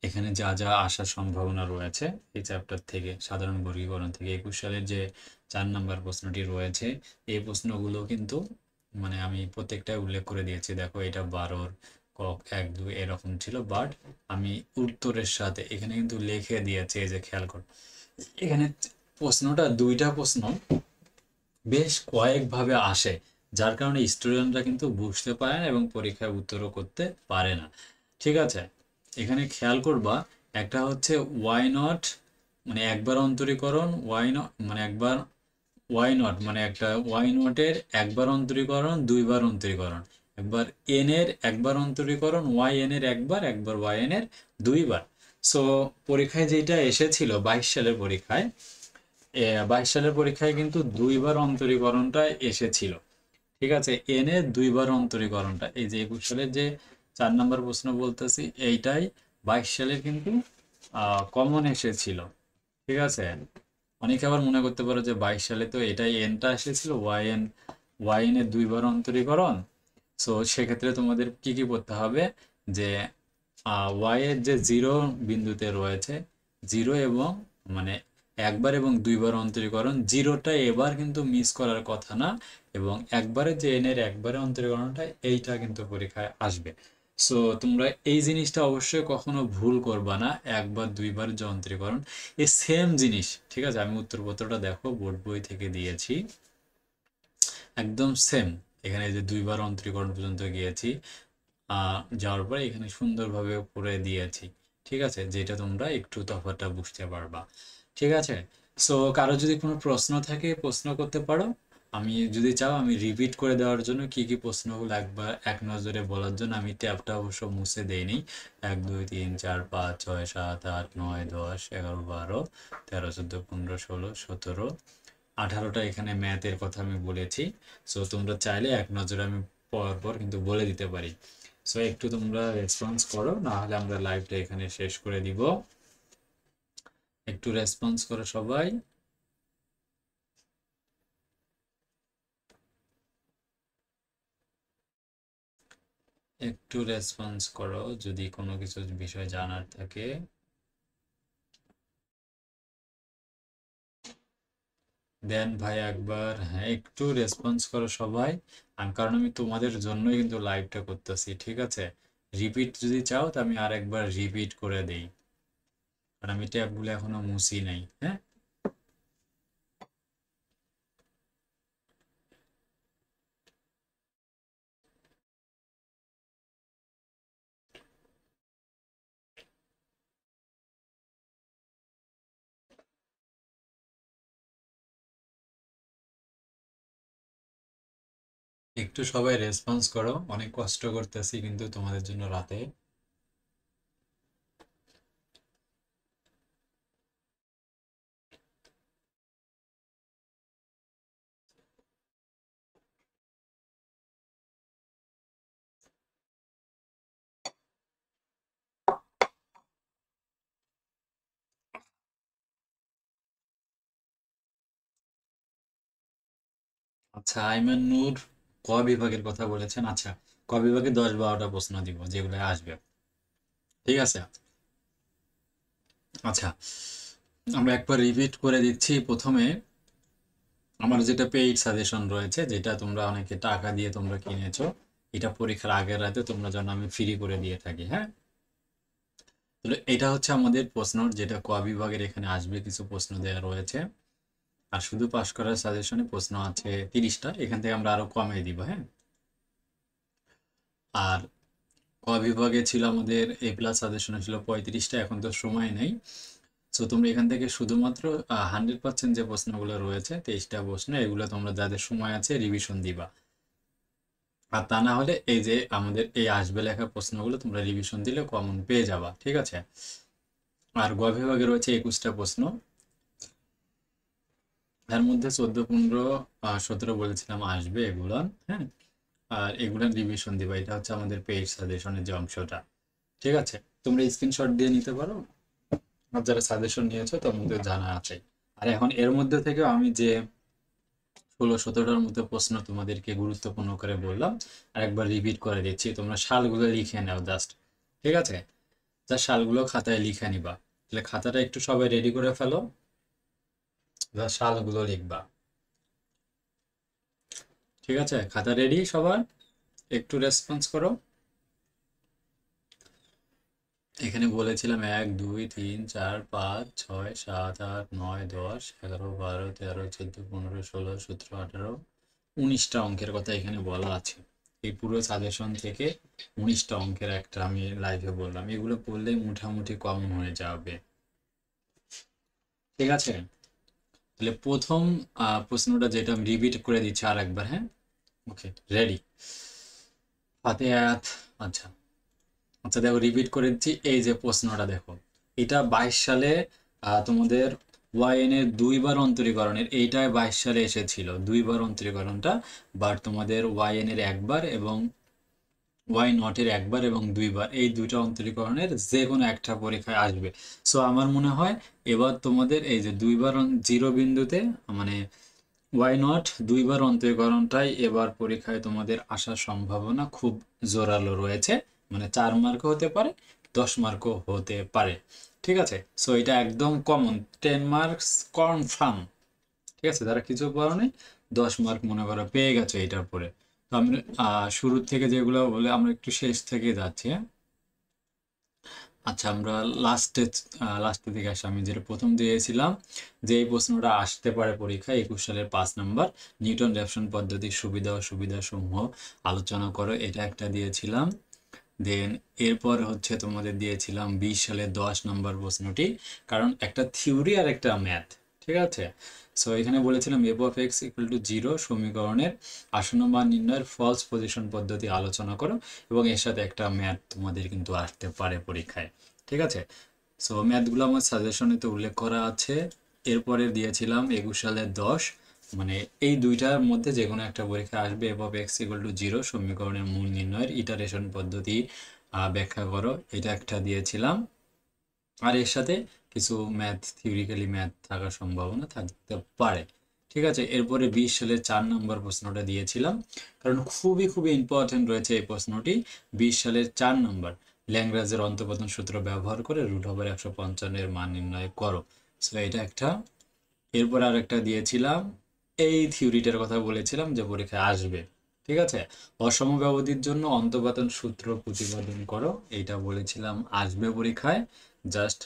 এখানে যা যা আসার সম্ভাবনা রয়েছে এই চ্যাপ্টার থেকে, সাধারণ বর্গীকরণ থেকে 21 সালের যে 4 নম্বর প্রশ্নটি রয়েছে, এই প্রশ্নগুলো কিন্তু মানে আমি প্রত্যেকটাই উল্লেখ করে দিয়েছি। দেখো এটা 12-র ক 1 2 এরকম ছিল, বাট আমি উত্তরের সাথে এখানে কিন্তু লিখে দিয়েছি। এই যে খেয়াল করো, এখানে প্রশ্নটা, দুইটা প্রশ্ন বেশ কয়েকভাবে আসে, যার কারণে স্টুডেন্টরা কিন্তু বুঝতে পারে না এবং পরীক্ষায় উত্তরও করতে পারে না। ঠিক আছে, এখানে খেয়াল করবা, একটা হচ্ছে ওয়াই নট, মানে একবার অন্তরীকরণ, ওয়াই নট মানে একবার, ওয়াই নট মানে একটা ওয়াই নটের একবার অন্তরীকরণ, দুইবার অন্তরীকরণ, একবার এন এর একবার অন্তরীকরণ, ওয়াই এন এর একবার, একবার ওয়াই এন এর দুইবার। সো পরীক্ষায় যেটা এসেছিল 22 সালের পরীক্ষায়, 22 সালের পরীক্ষায় কিন্তু দুইবার অন্তরীকরণটা এসেছিল। ঠিক আছে, এন এর দুইবার অন্তরীকরণটা, এই যে 21 সালের যে 4 নম্বর প্রশ্ন বলতেছি, এইটাই 22 সালের কিন্তু কমন এসেছিল। ঠিক আছে, অনেকে আবার মনে করতে পারো যে 22 সালে তো এটাই এনটা এসেছিল, ওয়াই এন এর দুইবার অন্তরীকরণ। সো সেক্ষেত্রে তোমাদের কি কি করতে হবে, যে ওয়াই এর যে 0 বিন্দুতে রয়েছে, 0 এবং মানে একবার এবং দুইবার অন্তরীকরণ, 0টা এবার কিন্তু মিস করার কথা না, এবং একবারে যে এন এর একবারে অন্তরীকরণটা, এইটা কিন্তু পরীক্ষায় আসবে। সো তোমরা এই জিনিসটা অবশ্যই কখনো ভুল করবা না, একবার দুইবার যে অন্তরীকরণ, এই সেম জিনিস। ঠিক আছে, আমি উত্তরপত্রটা দেখো, বোর্ড বই থেকে দিয়েছি, একদম সেম। এখানে যে দুইবার অন্তরীকরণ পর্যন্ত গিয়েছি, যাওয়ার পরে এখানে সুন্দরভাবে করে দিয়েছি। ঠিক আছে, যেটা তোমরা একটু তফাৎটা বুঝতে পারবা। ঠিক আছে, সো কারো যদি কোনো প্রশ্ন থাকে প্রশ্ন করতে পারো। আমি যদি চাও আমি রিপিট করে দেওয়ার জন্য কি কি প্রশ্নগুলো একবার এক নজরে বলার জন্য আমি ট্যাবটা অবশ্য মুছে দেইনি। 1 2 3 4 5 6 7 8 9 10 11 12 13 14 15 16 17 18টা এখানে ম্যাথের কথা আমি বলেছি। সো তোমরা চাইলে এক নজরে আমি পর পর কিন্তু বলে দিতে পারি। সো একটু তোমরা রেসপন্স করো, না হলে আমরা লাইভটা এখানে শেষ করে দিব। একটু রেসপন্স করো সবাই, একটু রেসপন্স করো যদি কোনো কিছু বিষয় জানার থাকে। দেন ভাই একবার, হ্যাঁ একটু রেসপন্স করো সবাই। কারণ আমি তোমাদের জন্যই কিন্তু লাইভটা করতেছি। ঠিক আছে, রিপিট যদি চাও তো আমি আর একবার রিপিট করে দেই, কারণ আমি ট্যাবগুলো এখনো মুছি নাই। হ্যাঁ, একটু সবাই রেসপন্স করো, অনেক কষ্ট করতেছি কিন্তু তোমাদের জন্য রাতে। আচ্ছা, আইমান নূর ক বিভাগের কথা বলেছেন। আচ্ছা, ক বিভাগে 10-12টা প্রশ্ন দিব যেগুলো আসবে। ঠিক আছে, আচ্ছা আমরা একবার রিপিট করে দিচ্ছি। প্রথমে আমার যেটা পেইড সাজেশন রয়েছে, যেটা তোমরা অনেকে টাকা দিয়ে তোমরা কিনেছো, এটা পরীক্ষার আগের রাতে তোমরা যেন আমি ফ্রি করে দিয়ে থাকি। হ্যাঁ, তাহলে এটা হচ্ছে আমাদের প্রশ্ন, যেটা ক বিভাগের এখানে আসবে, কিছু প্রশ্ন দেওয়া রয়েছে। আর শুধু পাশ করার সাজেশনে প্রশ্ন আছে 30টা, এখান থেকে আমরা আরো কমিয়ে দিব। হ্যাঁ, আর ক বিভাগে ছিল আমাদের এ প্লাস সাজেশনে ছিল 35টা, এখন তো সময় নেই। সো তোমরা এখান থেকে শুধুমাত্র 100% যে প্রশ্নগুলো রয়েছে, 23টা প্রশ্ন, এগুলো তোমরা যাদের সময় আছে রিভিশন দিবা। আর তা না হলে এই যে আমাদের এই আসবে লেখা প্রশ্নগুলো তোমরা রিভিশন দিলে কমন পেয়ে যাবা। ঠিক আছে, আর গ বিভাগে রয়েছে 21টা প্রশ্ন, এর মধ্যে 14 15 17 বলেছিলাম আসবে এগুলো। হ্যাঁ, আর এগুলো রিভিশন দিবা, এটা হচ্ছে আমাদের পেইড সাজেশনের যে অংশটা। ঠিক আছে, তোমরা স্ক্রিনশট দিয়ে নিতে পারো, আর যারা সাজেশন নিয়েছো তার মধ্যে জানা আছে। আর এখন এর মধ্যে থেকে আমি যে 16-17টার মতো প্রশ্ন তোমাদেরকে গুরুত্বপূর্ণ করে বললাম, আর একবার রিপিট করে দিচ্ছি, তোমরা সালগুলো লিখে নাও জাস্ট। ঠিক আছে, যা সালগুলো খাতায় লিখে নিবা। তাহলে খাতাটা একটু সবাই রেডি করে ফেলো, যা সালগুলো লিখবা। ঠিক আছে, খাতা রেডি সবার? একটু রেসপন্স করো। এখানে বলেছিলাম 1 2 3 4 5 6 7 8 9 10 11 12 13 14 15 16 17 18 19টা অঙ্কের কথা এখানে বলা আছে। এই পুরো সাজেশন থেকে 19টা অঙ্কের একটা আমি লাইভে বললাম, এগুলো পড়লেই মোটামুটি কমন হয়ে যাবে। ঠিক আছে, তাহলে প্রথম প্রশ্নটা যেটা আমি রিপিট করে দিচ্ছি আর একবার, হ্যাঁ? ওকে, রেডি? ফাতেহাত। আচ্ছা আচ্ছা, দেখো রিপিট করে দিচ্ছি। এই যে প্রশ্নটা দেখো, এটা 22 সালে তোমাদের ওয়াইএন এর দুইবার অন্তরীকরণের, এইটাই 22 সালে এসেছিল দুইবার অন্তরীকরণটা, বাট তোমাদের ওয়াইএন এর একবার এবং ওয়াই নটের একবার এবং দুইবার, এই দুইটা অন্তরীকরণের যে কোনো একটা পরীক্ষায় আসবে। সো আমার মনে হয় এবার তোমাদের এই যে দুইবার জিরো বিন্দুতে, মানে ওয়াই নট দুইবার অন্তরীকরণটাই এবার পরীক্ষায় তোমাদের আসার সম্ভাবনা খুব জোরালো রয়েছে। মানে 4 মার্কও হতে পারে, 10 মার্কও হতে পারে। ঠিক আছে, সো এটা একদম কমন, 10 মার্কস কনফার্ম। ঠিক আছে, যারা কিছু পড়ো নেই 10 মার্ক মনে করো পেয়ে গেছো এটার পরে। তো আমি শুরুর থেকে যেগুলো বলে আমরা একটু শেষ থেকে যাচ্ছি, হ্যাঁ? আচ্ছা, আমরা লাস্টের দিকে আসি। আমি যেটা প্রথম দিয়েছিলাম যে এই প্রশ্নটা আসতে পারে পরীক্ষায় 21 সালের 5 নাম্বার, নিউটন র্যাফসন পদ্ধতির সুবিধা ও অসুবিধা সমূহ আলোচনা করো, এটা একটা দিয়েছিলাম। দেন এরপর হচ্ছে তোমাদের দিয়েছিলাম 20 সালের 10 নম্বর প্রশ্নটি, কারণ একটা থিওরি আর একটা ম্যাথ। ঠিক আছে, সো এখানে বলেছিলাম F of x equal to 0 সমীকরণের আসন্ন মান নির্ণয়ের ফলস পজিশন পদ্ধতি আলোচনা করো, এবং এর সাথে একটা ম্যাথ তোমাদের কিন্তু আসতে পারে পরীক্ষায়। ঠিক আছে, সো ম্যাথগুলো আমার সাজেশনে তো উল্লেখ করা আছে। এরপরে দিয়েছিলাম 21 সালের 10, মানে এই দুইটার মধ্যে যে কোনো একটা পরীক্ষা আসবে, F of x equal to 0 সমীকরণের মূল নির্ণয়ের ইটারেশন পদ্ধতি ব্যাখ্যা করো, এটা একটা দিয়েছিলাম। আর এর সাথে কিছু ম্যাথ, থিওরিক্যালি ম্যাথ থাকার সম্ভাবনা থাকতে পারে। ঠিক আছে, এরপরে 20 সালের 4 নম্বর প্রশ্নটা দিয়েছিলাম, কারণ খুবই খুবই ইম্পর্টেন্ট রয়েছে এই প্রশ্নটি। 20 সালের 4 নম্বর, ল্যাগ্রাঞ্জের অন্তঃপতন সূত্র ব্যবহার করে √155 এর মান নির্ণয় করো। সো এটা একটা। এরপর আর একটা দিয়েছিলাম, এই থিওরিটার কথা বলেছিলাম যে পরীক্ষায় আসবে। ঠিক আছে, অসমব্যবধির জন্য অন্তঃপাতন সূত্র প্রতিপাদন করো, এইটা বলেছিলাম আসবে পরীক্ষায়। জাস্ট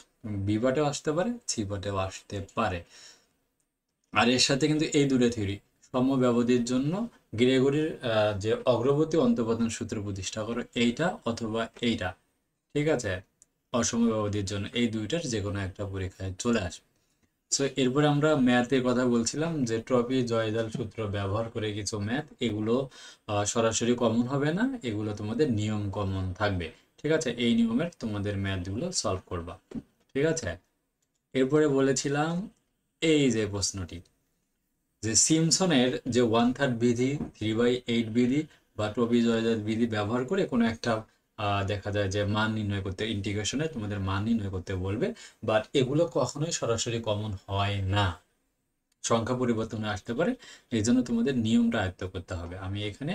বি পার্টেও আসতে পারে, সি পার্টেও আসতে পারে। আর এর সাথে কিন্তু এই দুটো থিওরি, সমব্যবধির জন্য গ্রেগরির যে অগ্রবর্তী অন্তঃপাতন সূত্র প্রতিষ্ঠা করো, এইটা অথবা এইটা। ঠিক আছে, অসমব্যবধির জন্য এই দুইটার যে কোনো একটা পরীক্ষায় চলে আসবে। সো এরপরে আমরা ম্যাথের কথা বলছিলাম যে ট্রপিজয়েডাল সূত্র ব্যবহার করে কিছু ম্যাথ, এগুলো সরাসরি কমন হবে না, এগুলো তোমাদের নিয়ম কমন থাকবে। ঠিক আছে, এই নিয়মের তোমাদের ম্যাথগুলো সলভ করবা। ঠিক আছে, এরপরে বলেছিলাম এই যে প্রশ্নটি, যে সিমসনের যে 1/3 বিধি, 3/8 বিধি বা ট্রপিজয়েডাল বিধি ব্যবহার করে কোনো একটা দেখা যায় যে মান নির্ণয় করতে, ইন্টিগ্রেশনে তোমাদের মান নির্ণয় করতে বলবে, বাট এগুলো কখনোই সরাসরি কমন হয় না, সংখ্যা পরিবর্তনে আসতে পারে। এই জন্য তোমাদের নিয়মটা আয়ত্ত করতে হবে। আমি এখানে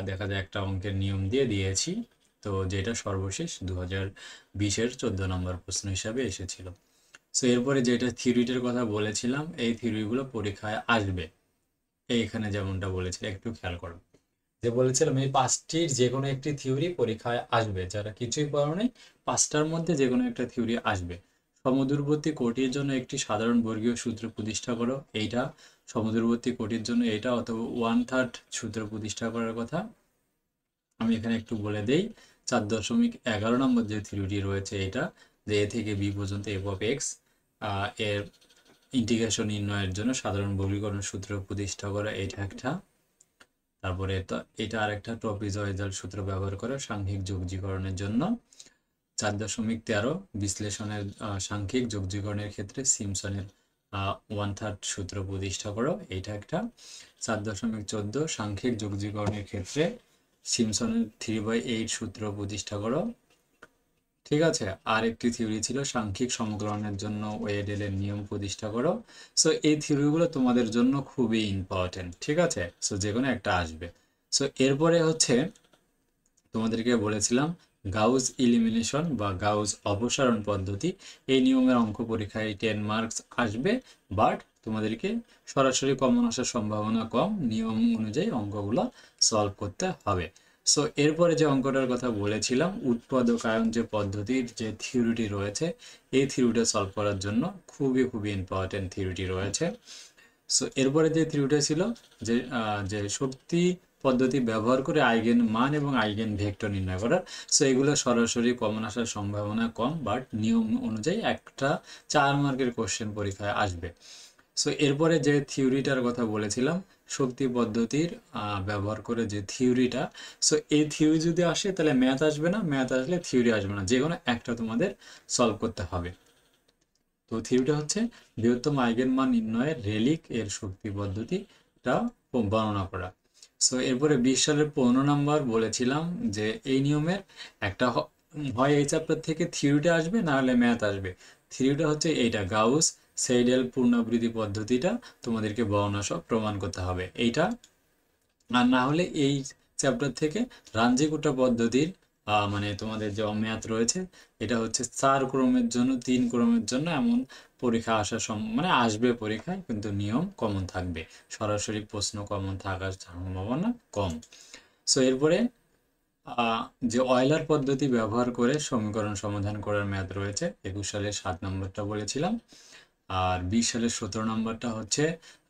দেখা যায় একটা অঙ্কের নিয়ম দিয়ে দিয়েছি, তো যেটা সর্বশেষ 2020-এর 14 নম্বর প্রশ্ন হিসাবে এসেছিল। সো এরপরে যেটা থিওরিটার কথা বলেছিলাম, এই থিওরিগুলো পরীক্ষায় আসবে। এইখানে যেমনটা বলেছিল একটু খেয়াল করো, যে বলেছিলাম এই 5টির যে কোনো একটি থিওরি পরীক্ষায় আসবে, যারা কিছুই পড়ো নাই 5টার মধ্যে যে কোনো একটা থিওরি আসবে। সমদূরবর্তী কোটির জন্য একটি সাধারণ বর্গীয় সূত্র প্রতিষ্ঠা করো, এইটা সমদূরবর্তী কোটির জন্য এইটা, অথবা 1/3 সূত্র প্রতিষ্ঠা করার কথা। আমি এখানে একটু বলে দেই, 4.11 নম্বর যে থিওরিটি রয়েছে এটা, যে এ থেকে বি পর্যন্ত এফ অফ এক্স এর ইন্টিগ্রেশন নির্ণয়ের জন্য সাধারণ বর্গীকরণ সূত্র প্রতিষ্ঠা করা, এটা একটা। তারপরে এটা আর একটা ট্রপিজয়েডাল সূত্র ব্যবহার করে সাংখ্যিক যোগজীকরণের জন্য। 4.13 বিশ্লেষণের সাংখ্যিক যোগজীকরণের ক্ষেত্রে সিমসনের 1/3 সূত্র প্রতিষ্ঠা করো, এইটা একটা। 4.14 সাংখ্যিক যোগজীকরণের ক্ষেত্রে সিমসনের 3/8 সূত্র প্রতিষ্ঠা করো, ঠিক আছে। আর একটি থিওরি ছিল সাংখ্যিক সমকলনের জন্য ওয়েডেলের নিয়ম প্রতিষ্ঠা করো। সো এই থিওরিগুলো তোমাদের জন্য খুবই ইম্পর্টেন্ট, ঠিক আছে। সো যে কোনো একটা আসবে। সো এরপরে হচ্ছে তোমাদেরকে বলেছিলাম গাউস ইলিমিনেশন বা গাউস অপসারণ পদ্ধতি। এই নিয়মের অঙ্ক পরীক্ষায় 10 মার্কস আসবে, বাট তোমাদেরকে সরাসরি কমন আসার সম্ভাবনা কম, নিয়ম অনুযায়ী অঙ্কগুলো সলভ করতে হবে। সো এরপরে যে অঙ্কটার কথা বলেছিলাম উৎপাদকায়ন যে পদ্ধতির যে থিওরিটি রয়েছে, এই থিওরিটা সলভ করার জন্য খুবই খুবই ইম্পর্টেন্ট থিওরিটি রয়েছে। সো এরপরে যে থিওরিটা ছিল যে যে শক্তি পদ্ধতি ব্যবহার করে আইগেন মান এবং আইগেন ভেক্টর নির্ণয় করার। সো এগুলো সরাসরি কমন আসার সম্ভাবনা কম, বাট নিয়ম অনুযায়ী একটা 4 মার্কের কোশ্চেন পরীক্ষায় আসবে। সো এরপরে যে থিওরিটার কথা বলেছিলাম শক্তি পদ্ধতির ব্যবহার করে যে থিওরিটা, সো এই থিওরি যদি আসে তাহলে ম্যাথ আসবে না, ম্যাথ আসলে থিওরি আসবে না, যে কোনো একটা তোমাদের সলভ করতে হবে। তো থিওরিটা হচ্ছে বৃহত্তম আইগেন মান নির্ণয়ের রেলিক এর শক্তি পদ্ধতিটা বর্ণনা করা। সো এরপরে 20 সালের 15 নাম্বার বলেছিলাম যে এই নিয়মের একটা হয় এই চ্যাপ্টার থেকে থিওরিটা আসবে, না হলে ম্যাথ আসবে। থিওরিটা হচ্ছে এইটা গাউস সেডেল পুনরাবৃত্তি পদ্ধতিটা তোমাদেরকে বর্ণনা সহ প্রমাণ করতে হবে এইটা। আর না হলে এই চ্যাপ্টার থেকে রাঞ্জিকুটা পদ্ধতির মানে তোমাদের যে ম্যাথ রয়েছে, এটা হচ্ছে 4 ক্রমের জন্য 3 ক্রমের জন্য এমন পরীক্ষা আসার মানে আসবে পরীক্ষায়, কিন্তু নিয়ম কমন থাকবে, সরাসরি প্রশ্ন কমন থাকার সম্ভাবনা কম। সো এরপরে যে অয়লার পদ্ধতি ব্যবহার করে সমীকরণ সমাধান করার ম্যাথ রয়েছে 21 সালের 7 নম্বরটা বলেছিলাম। আর 20 সালের 17 নম্বরটা হচ্ছে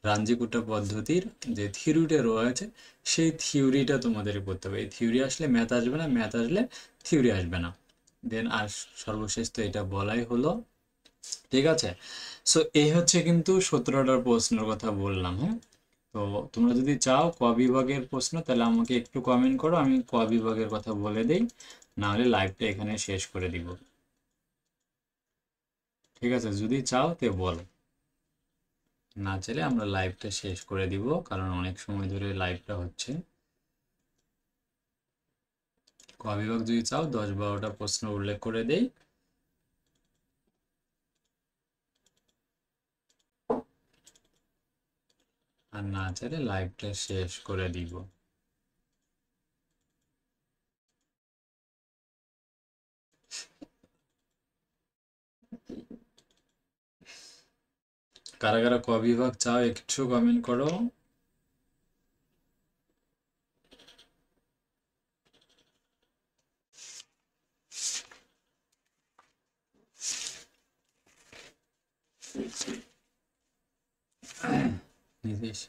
রাঞ্জিকুটা পদ্ধতির যে থিওরিটা রয়েছে সেই থিওরিটা তোমাদের করতে হবে। এই থিওরি আসলে ম্যাথ আসবে না, ম্যাথ আসলে থিওরি আসবে না। দেন আর সর্বশেষ তো এটা বলাই হলো, ঠিক আছে। সো এই হচ্ছে কিন্তু 17টার প্রশ্নের কথা বললাম, হ্যাঁ। তো তোমরা যদি চাও ক বিভাগের প্রশ্ন তাহলে আমাকে একটু কমেন্ট করো, আমি ক বিভাগের কথা বলে দেই, না হলে লাইভটা এখানে শেষ করে দিব। ঠিক আছে, যদি চাও তে বলো, না চাইলে আমরা লাইভটা শেষ করে দিব, কারণ অনেক সময় ধরে লাইভটা হচ্ছে। ক বিভাগ যদি চাও 10-12টা প্রশ্ন উল্লেখ করে দেই। আর না চাইলে লাইভটা শেষ করে দিব। কারা কারা ক বিভাগ চাও একটু কমেন্ট করো। নীতিশ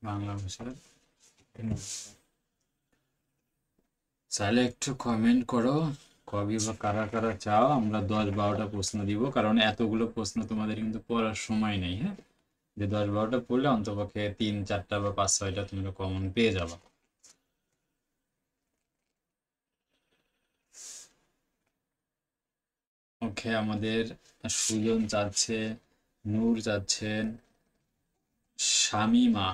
বাংলা ভাষার চাইলে একটু কমেন্ট করো ক বিভাগ কারা কারা চাও, আমরা 10-12টা প্রশ্ন দিব, কারণ এতগুলো প্রশ্ন তোমাদের কিন্তু পড়ার সময় নেই, হ্যাঁ। যে 10-12টা পড়লে অন্তপক্ষে 3-4টা বা 5-6টা তোমরা কমন পেয়ে যাবা। ওকে, আমাদের সুজন চাচ্ছে, নূর চাচ্ছেন, শামিমা,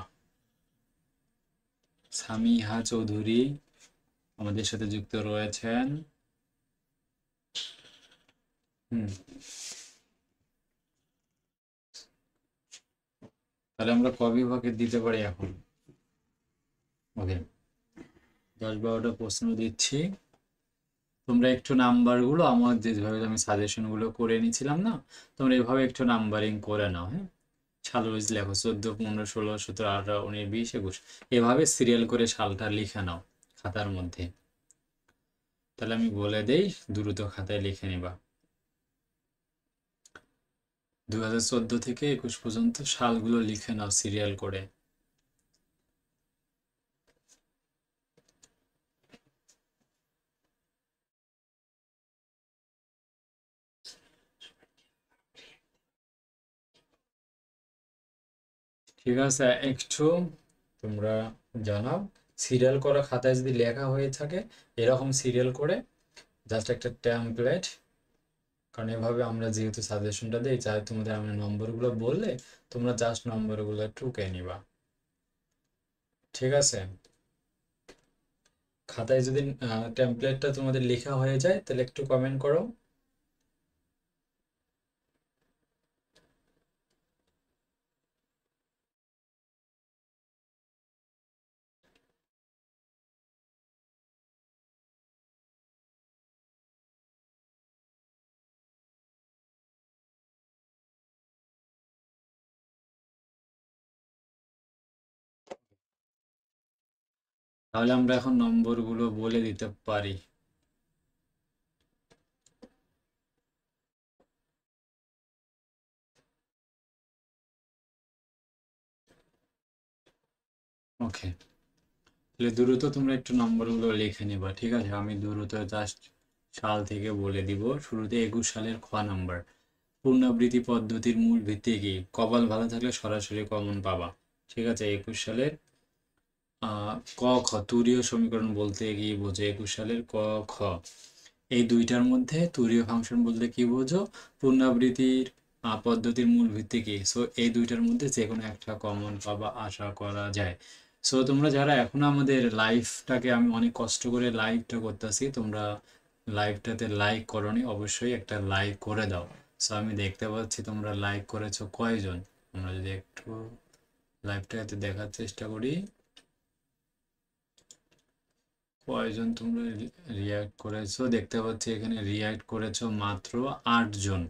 সামিহা চৌধুরী আমাদের সাথে যুক্ত রয়েছেন। তাহলে আমরা ক বিভাগে দিতে পারি এখন। ওকে, 10-12টা প্রশ্ন দিচ্ছি, তোমরা একটু নাম্বারগুলো আমার যেভাবে আমি সাজেশনগুলো করে নিয়েছিলাম না, তোমরা এভাবে একটু নাম্বারিং করে নাও, হ্যাঁ। সাল ওয়াইজ লেখো 14, 15, 16, 17, 18, 19, 20, 21 এভাবে সিরিয়াল করে সালটা লিখে নাও খাতার মধ্যে। তাহলে আমি বলে দেই, দ্রুত খাতায় লিখে নিবা। 2014 থেকে 21 পর্যন্ত সালগুলো লিখে নাও সিরিয়াল করে। ঠিক আছে, একটু তোমরা জানাও সিরিয়াল করা খাতায় যদি লেখা হয়ে থাকে এরকম সিরিয়াল করে জাস্ট একটা টেমপ্লেট, কারণ এভাবে আমরা যেহেতু সাজেশনটা দিই চাই তোমাদের আমরা নম্বরগুলো বললে তোমরা জাস্ট নম্বরগুলো টুকে নিবা, ঠিক আছে। খাতায় যদি টেমপ্লেটটা তোমাদের লেখা হয়ে যায় তাহলে একটু কমেন্ট করো। তাহলে আমরা এখন নম্বরগুলো বলে দিতে পারি। ওকে, তাহলে দ্রুত তোমরা একটু নম্বরগুলো লিখে নিবা, ঠিক আছে? আমি দ্রুত জাস্ট সাল থেকে বলে দিব। শুরুতে 21 সালের খ নাম্বার, পুনরাবৃত্তি পদ্ধতির মূল ভিত্তি কি? কপাল ভালো থাকলে সরাসরি কমন পাবা। ঠিক আছে, 21 সালের ক খ তুরীয় সমীকরণ বলতে কি বোঝো? 21 সালের ক খ এই দুইটার মধ্যে তুরীয় ফাংশন বলতে কি বোঝো? পুনরাবৃত্তির পদ্ধতির মূল ভিত্তি কি? সো এই দুইটার মধ্যে যে কোনো একটা কমন পাবা আশা করা যায়। সো তোমরা যারা এখন আমাদের লাইভটাকে, আমি অনেক কষ্ট করে লাইভটা করতেছি, তোমরা লাইভটাতে লাইক করোনি, অবশ্যই একটা লাইক করে দাও। সো আমি দেখতে পাচ্ছি তোমরা লাইক করেছো কয়জন। আমরা যদি একটু লাইভটাতে দেখার চেষ্টা করি, কয়জন তোমরা রিয়াক্ট করেছো দেখতে পাচ্ছি। এখানে রিয়াক্ট করেছো মাত্র 8 জন।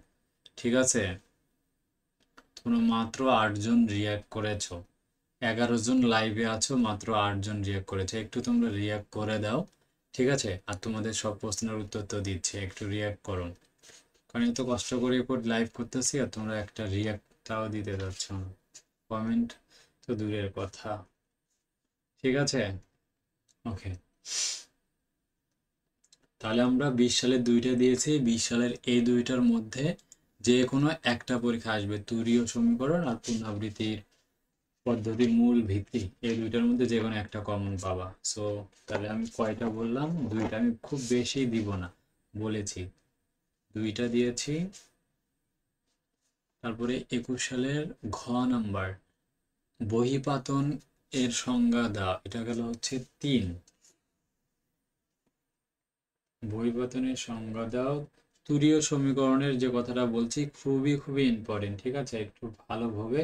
ঠিক আছে, তোমরা মাত্র 8 জন রিয়াক্ট করেছো। 11 জন লাইভে আছো, মাত্র 8 জন রিয়াক্ট করেছে। একটু তোমরা রিয়াক্ট করে দাও, ঠিক আছে? আর তোমাদের সব প্রশ্নের উত্তর তো দিচ্ছে, একটু রিয়াক্ট করো, কারণ এত কষ্ট করে লাইভ করতেছি আর তোমরা একটা রিয়াক্টটাও দিতে যাচ্ছ না। কমেন্ট তো দূরের কথা। ঠিক আছে, ওকে। তাহলে আমরা 20 সালের দুইটা দিয়েছি, 20 সালের এই দুইটার মধ্যে যে কোনো একটা পরীক্ষা আসবে, তুরীয় সমীকরণ আর পুনরাবৃত্তির পদ্ধতির মূল ভিত্তি, এই দুইটার মধ্যে যে কোনো একটা কমন পাবা। সো তাহলে আমি কয়টা বললাম? দুইটা, আমি খুব বেশি দিব না, বলেছি দুইটা দিয়েছি। তারপরে 21 সালের ঘ নাম্বার, বহিপাতন এর সংজ্ঞা দাও। এটা গেল হচ্ছে 3। বহিপাতনের সংজ্ঞা দাও। তুরীয় সমীকরণের যে কথাটা বলছি খুবই খুবই ইম্পর্টেন্ট, ঠিক আছে? একটু ভালোভাবে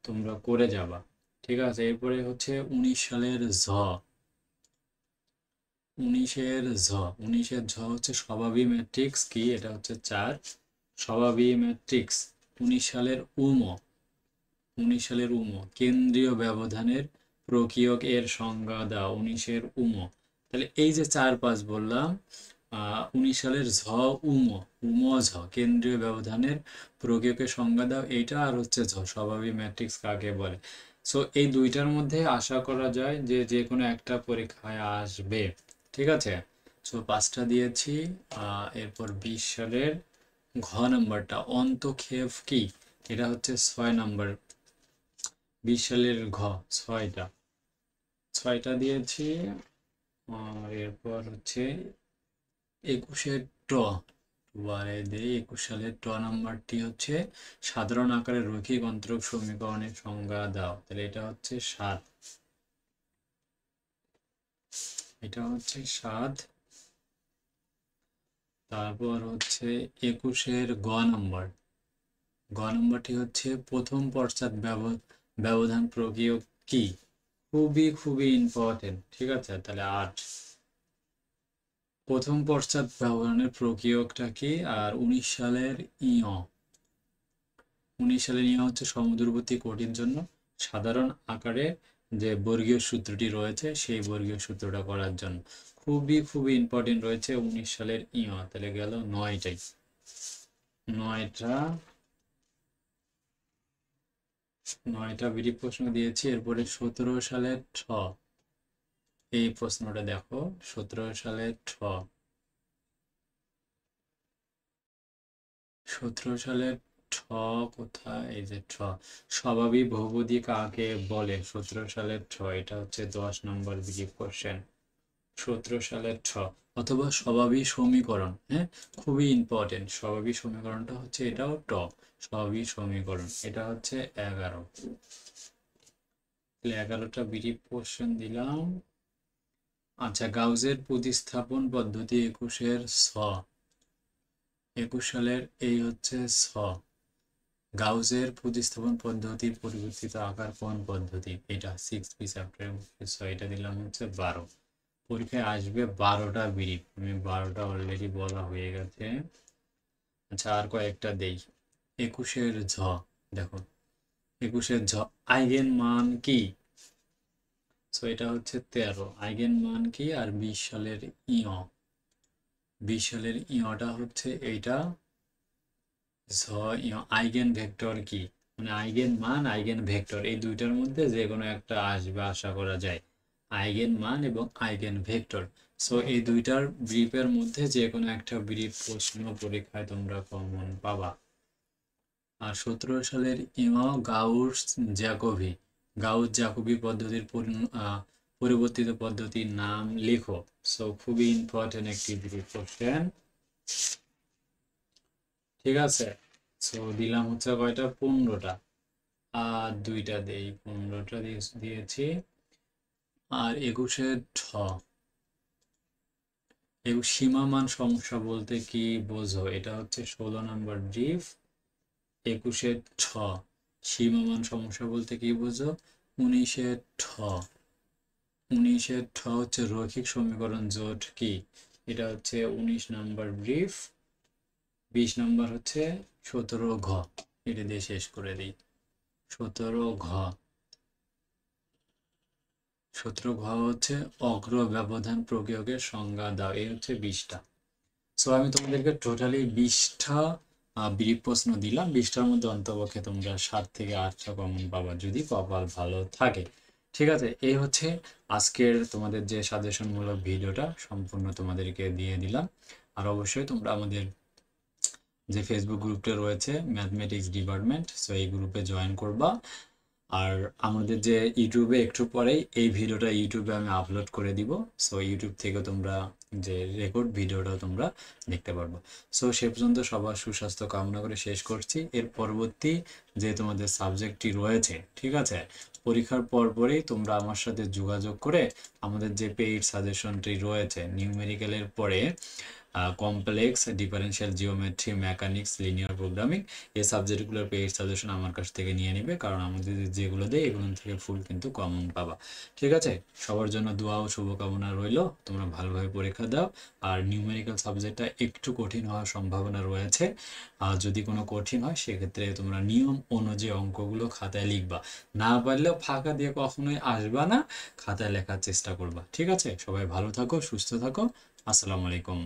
তোমরা করে যাবা, ঠিক আছে? এরপরে হচ্ছে 19 সালের ঝ। 19-এর ঝ হচ্ছে স্বভাবী ম্যাট্রিক্স কি? এটা হচ্ছে 4 স্বভাবী ম্যাট্রিক্স। 19 সালের উম, 19 সালের উম, কেন্দ্রীয় ব্যবধানের প্রকীয়ক এর সংজ্ঞা দাও। 19-এর উম, তাহলে এই যে 4-5 বললাম, 19 সালের ঝ উম, উম ঝ কেন্দ্রীয় ব্যবধানের প্রকীয়কের সংজ্ঞা দাও, এইটা আর হচ্ছে ঝ স্বভাবী ম্যাট্রিক্স কাকে বলে। সো এই দুইটার মধ্যে আশা করা যায় যে যে কোনো একটা পরীক্ষায় আসবে, ঠিক আছে? সো 5টা দিয়েছি। এরপর 20 সালের ঘ নাম্বারটা, অন্তক্ষেপ কি? এটা হচ্ছে 6 নাম্বার। 20 সালের ঘ, 6টা দিয়েছি। আর এরপর হচ্ছে 21-এর ট, বারে দেই। 21 সালের ট নাম্বারটি হচ্ছে সাধারণ আকারের রৈখিক অন্তরক সমীকরণের সংজ্ঞা দাও। তাহলে এটা হচ্ছে 7, এটা হচ্ছে 7। তারপর হচ্ছে 21-এর গ নাম্বার, গ নাম্বারটি হচ্ছে প্রথম পশ্চাৎ ব্যবধান প্রকীয়ক কি? খুবই খুবই ইম্পর্টেন্ট, ঠিক আছে? তাহলে 8, প্রথম পশ্চাৎ ব্যবধানের প্রকীয়কটা কি? আর 19 সালের ইয়, 19 সালের ইয় হচ্ছে সমদূরবর্তী কোটির জন্য সাধারণ আকারে যে বর্গীয় সূত্রটি রয়েছে সেই বর্গীয় সূত্রটা করার জন্য খুবই খুবই ইম্পর্টেন্ট রয়েছে 19 সালের ইয়। তাহলে গেল 9টাই, 9টা বিডি প্রশ্ন দিয়েছি। এরপরে 17 সালের ছ, এই প্রশ্নটা দেখো। 17 সালের ছ, 17 সালের ছ কোথায়? এই যে ছ, স্বভাবী বহুপদী কাকে বলে? 17 সালের ছ, এটা হচ্ছে 10 নম্বর বিডি কোশ্চেন। 17 সালের ছ, অথবা স্বভাবী সমীকরণ, হ্যাঁ, খুবই ইম্পর্টেন্ট। স্বভাবী সমীকরণটা হচ্ছে এটাও ট, স্বভাবী সমীকরণ, এটা হচ্ছে 11। তাহলে 11টা বিডি কোশ্চেন দিলাম। আচ্ছা, গাউসের প্রতিস্থাপন পদ্ধতি 21 সালের এই হচ্ছে গাউসের প্রতিস্থাপন পদ্ধতির পরিবর্তিত আকার কোন পদ্ধতি? এটা 6B চ্যাপ্টারের মধ্যে 6টা দিলাম হচ্ছে 12। পরীক্ষায় আসবে 12টা বিরিপ, আমি 12টা অলরেডি বলা হয়ে গেছে। আচ্ছা, আর কয়েকটা দেই। 21-এর দেখো 21-এর আইগেন মান কি? সো এটা হচ্ছে 13 আইগেন মান কি? আর 20 সালের ইয় 20 সালের ইয়টা হচ্ছে এইটা আইগেন ভেক্টর কি? মানে আইগেন মান আইগেন ভেক্টর এই দুইটার মধ্যে যে কোনো একটা আসবে আশা করা যায়। আইগেন মান এবং আইগেন ভেক্টর, সো এই দুইটার ব্রিফের মধ্যে যে কোনো একটা ব্রিফ প্রশ্ন পরীক্ষায় তোমরা কমন পাবা। আর 17 সালের গাউস জ্যাকোবি পদ্ধতির পরিবর্তিত পদ্ধতির নাম লেখো। সো খুবই ইম্পর্টেন্ট একটি ব্রিফ কোশ্চেন, ঠিক আছে। সো দিলাম হচ্ছে কয়টা? 15টা, আর দুইটা দেই, 15টা দিয়েছি। আর 21-এর সীমামান সমস্যা বলতে কি বোঝো? এটা হচ্ছে 16 নম্বর ব্রিফ। 21-এর সীমামান সমস্যা বলতে কি বোঝো? 19-এর হচ্ছে রৈখিক সমীকরণ জোট কি? এটা হচ্ছে 19 নম্বর ব্রিফ। 20 নম্বর হচ্ছে 17 এটা দিয়ে শেষ করে দিই। 17 হচ্ছে অগ্র ব্যবধান প্রয়োগের সংজ্ঞা দাও। এই হচ্ছে 20টা। সো আমি তোমাদেরকে টোটালি 20টা ব্রিফ প্রশ্ন দিলাম। 20টার মধ্যে অন্তপক্ষে তোমরা 7 থেকে 8টা কমন পাবা যদি কপাল ভালো থাকে, ঠিক আছে। এই হচ্ছে আজকের তোমাদের যে সাজেশনমূলক ভিডিওটা সম্পূর্ণ তোমাদেরকে দিয়ে দিলাম। আর অবশ্যই তোমরা আমাদের যে ফেসবুক গ্রুপটা রয়েছে ম্যাথমেটিক্স ডিপার্টমেন্ট, সো এই গ্রুপে জয়েন করবা। আর আমাদের যে ইউটিউবে একটু পরেই এই ভিডিওটা ইউটিউবে আমি আপলোড করে দিব। সো ইউটিউব থেকে তোমরা যে রেকর্ড ভিডিওটাও তোমরা দেখতে পারবো। সো সে পর্যন্ত সবার সুস্বাস্থ্য কামনা করে শেষ করছি। এর পরবর্তী যে তোমাদের সাবজেক্টটি রয়েছে, ঠিক আছে, পরীক্ষার পরপরই তোমরা আমার সাথে যোগাযোগ করে আমাদের যে পেইড সাজেশনটি রয়েছে নিউমেরিক্যালের পরে complex differential geometry, mechanics, linear programming, এই সাবজেক্টগুলোর পেইড সাজেশন আমার কাছ থেকে নিয়ে নিবে, কারণ আমাদের যেগুলো দেয় এগুলো থেকে ফুল কিন্তু কমন পাবা, ঠিক আছে। সবার জন্য দোয়া ও শুভকামনা রইল, তোমরা ভালোভাবে পরীক্ষা দাও। আর নিউমেরিক্যাল সাবজেক্টটা একটু কঠিন হওয়ার সম্ভাবনা রয়েছে, আর যদি কোনো কঠিন হয় সেক্ষেত্রে তোমরা নিয়ম অনুযায়ী অঙ্কগুলো খাতায় লিখবা, না পারলেও ফাঁকা দিয়ে কখনোই আসবা না, খাতায় লেখার চেষ্টা করবা, ঠিক আছে। সবাই ভালো থাকো, সুস্থ থাকো, আসসালামু আলাইকুম।